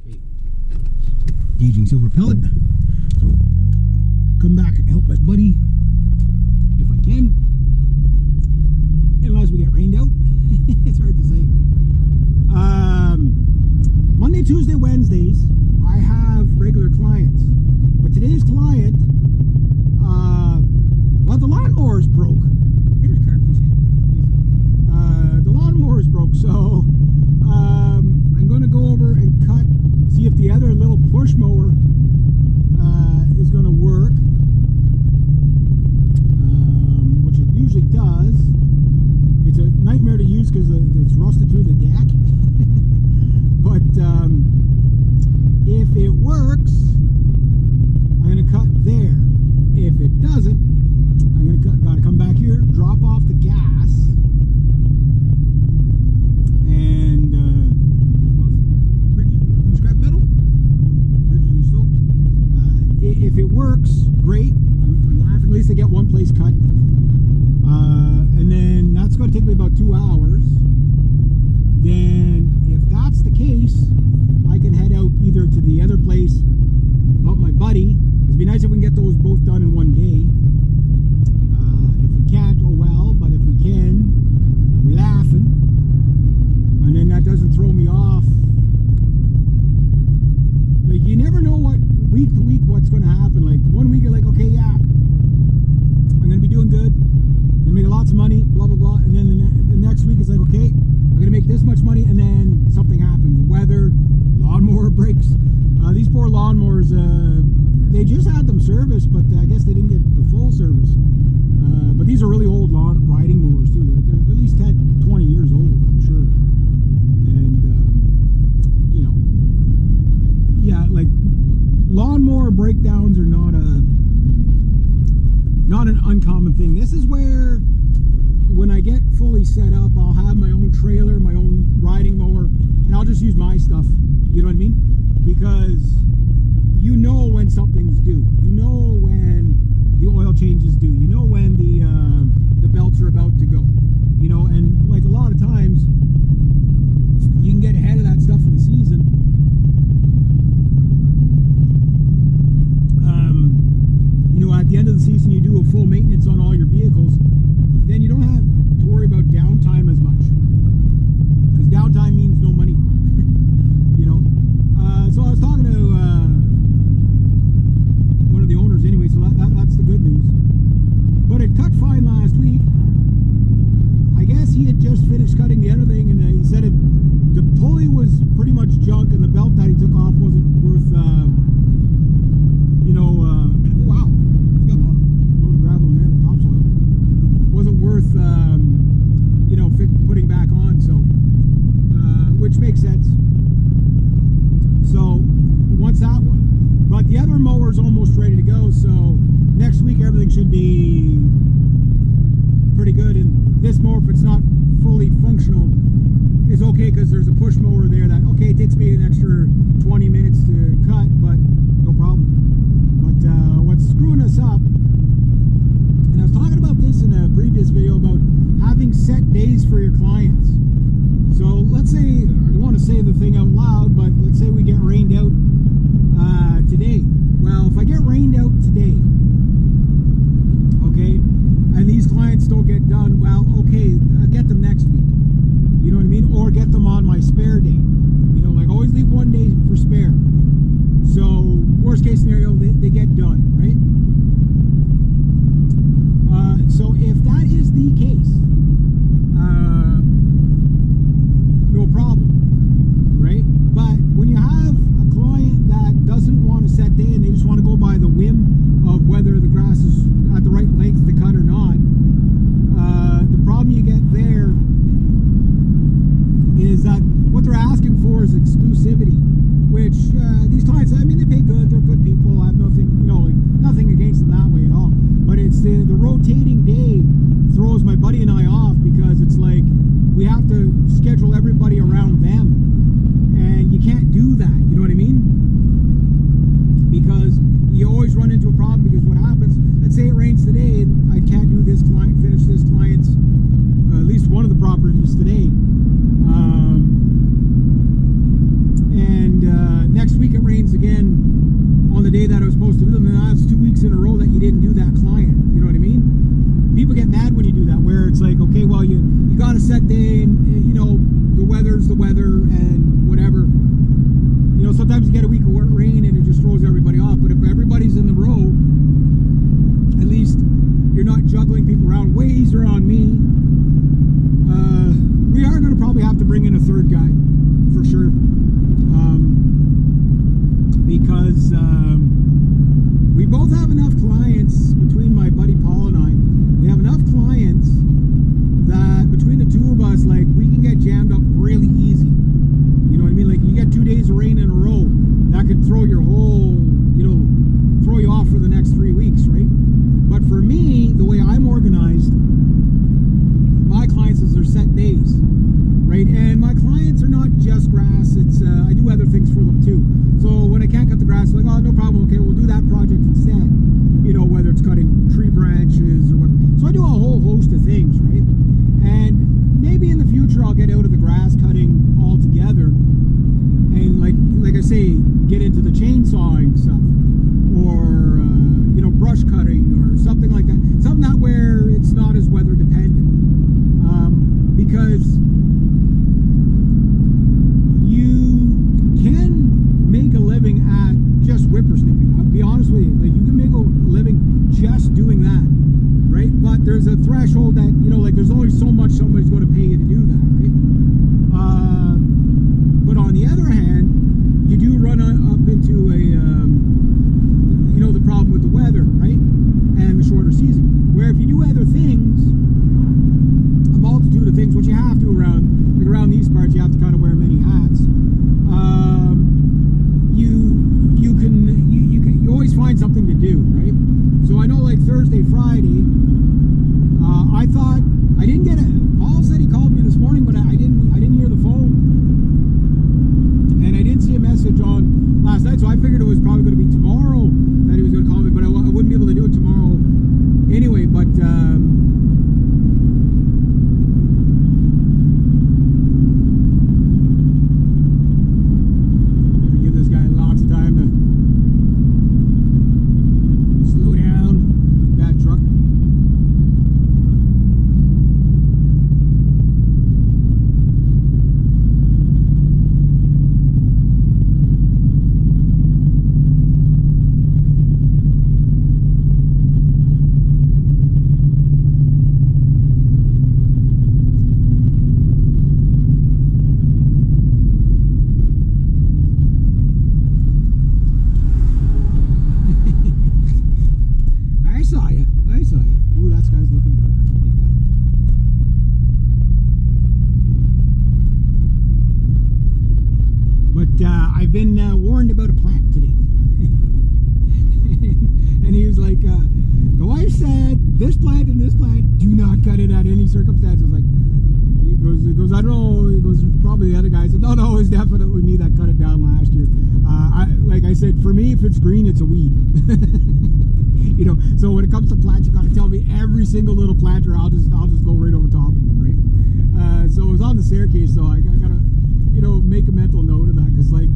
right. Okay. Gauging silver pellet. So come back and help my buddy if I can. Unless we get rained out. It's hard to say. Monday, Tuesday, Wednesdays, I have regular clients. But today's client, well, the lawnmower's broke. Here's a card for sale. The lawnmower's broke, so I'm going to go over and cut, see if the other little push mower is going to work, which it usually does. It's a nightmare to use because it's rusted through the deck. But if it works, I'm going to cut there. If it doesn't, I'm going to got to come back here, drop off the gas, and bridges and scrap metal, bridges and stoves. If it works, great. I'm laughing. At least I get one place cut, and then that's going to take me about 2 hours. Then, if that's the case, I can head out either to the other place, help my buddy. It'd be nice if we can get those both done in one day. If we can't, oh well, but if we can, we're laughing. And then that doesn't throw me off. Like, you never know what, week to week, what's going to happen. Like, 1 week you're like, okay, yeah, I'm going to be doing good. I'm going to make lots of money, blah, blah, blah. And then the next week is like, okay, I'm going to make this much money, and then something happens. Weather, lawnmower breaks. These poor lawnmowers, they just had them serviced, but I guess they didn't get the full service. But these are really old lawn riding mowers too. They're at least 10, 20 years old, I'm sure. And you know, yeah, like lawnmower breakdowns are not an uncommon thing. This is where, when I get fully set up, I'll have my own trailer, my own riding mower, and I'll just use my stuff. You know what I mean? Because you know when something's due. You know when the oil change is due. You know when the belts are about to go. You know, and like a lot of times, you can get ahead of that stuff in the season. You know, at the end of the season, you do a full maintenance on all your vehicles. Then you don't have to worry about downtime as much. Because downtime means no money. You know? So I was talking to one of the owners anyway, so that's the good news. But it cut fine last week. I guess he had just finished cutting the other thing, and he said the pulley was pretty much junk, and the belt that he took off wasn't worth, you know, wow, he's got a load of gravel in there, topsoil. Wasn't worth, you know, putting back on, so, which makes sense. So once that one, but the other mower's almost ready to go, so next week everything should be pretty good. And this mower, if it's not fully functional, is okay because there's a push mower there that, okay, it takes me an extra 20 minutes to cut, but no problem. But what's screwing us up, and I was talking about this in a previous video about having set days for your clients. So let's say, I don't want to say the thing out loud, but let's say we get rained out today. Well, if I get rained out today, okay, and these clients don't get done, well, okay, I'll get them next week. You know what I mean? Or get them on my spare day. You know, like always leave one day for spare. So worst case scenario, they get done, right? So if that is the case, no problem, right? But when you have a client get into the chainsawing stuff, or brush cutting, or something like that. Something that where it's not as weather dependent, because you can make a living at just whippersnipping. I'll be honest with you, like you can make a living just doing that, right? But there's a threshold that like there's only so much somebody's going to pay you to do that, right? But on the other hand, you do run up into a the problem with the weather, right? And the shorter season. Where if you do other things, a multitude of things, which you have to around these parts, you have to kind of wear many hats. You always find something to do, right? So I know, like Thursday, Friday, I thought I didn't get it. Paul said he called me this morning, but I didn't hear the phone, and I didn't see a message on last night, so I figured it was probably going to be tomorrow that he was going to call me, but I wouldn't be able to do it tomorrow anyway. But give this guy lots of time to slow down. Bad truck. I saw you. Ooh, that sky's looking dark. I don't like that. But I've been warned about a plant today. And he was like, the wife said, this plant and this plant, do not cut it at any circumstances. Like, he goes, I don't know. He goes, probably the other guy. I said, no, it's definitely me that cut it down last year. Like I said, for me, if it's green, it's a weed. So when it comes to plants, you got to tell me every single little plant, or I'll just go right over top of them, right? So it was on the staircase, so I gotta, make a mental note of that, because like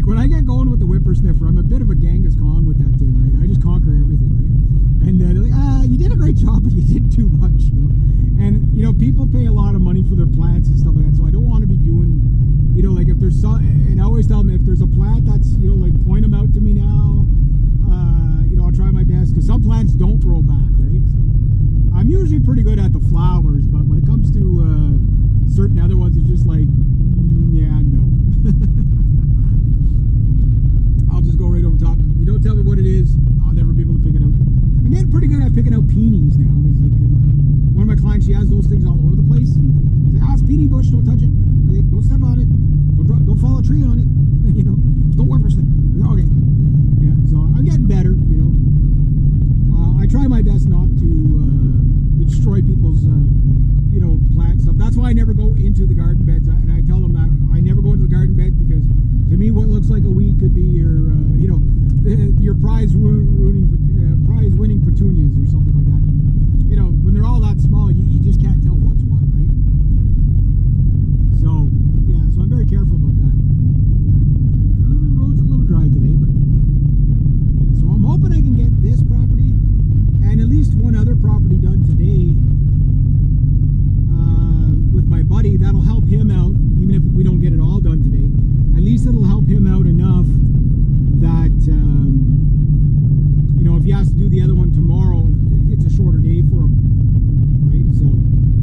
when I get going with the whippersniffer, I'm a bit of a Genghis Khan with that thing, right? I just conquer everything, right? And they're like, you did a great job, but you did too much, And people pay a lot of money for their plants and stuff like that, so I don't want to be doing, like if there's some, and I always tell them if there's a plant that's, like point them out to me now. I'll try my best, because some plants don't grow back, right? So I'm usually pretty good at the flowers, but when it comes to certain other ones, it's just like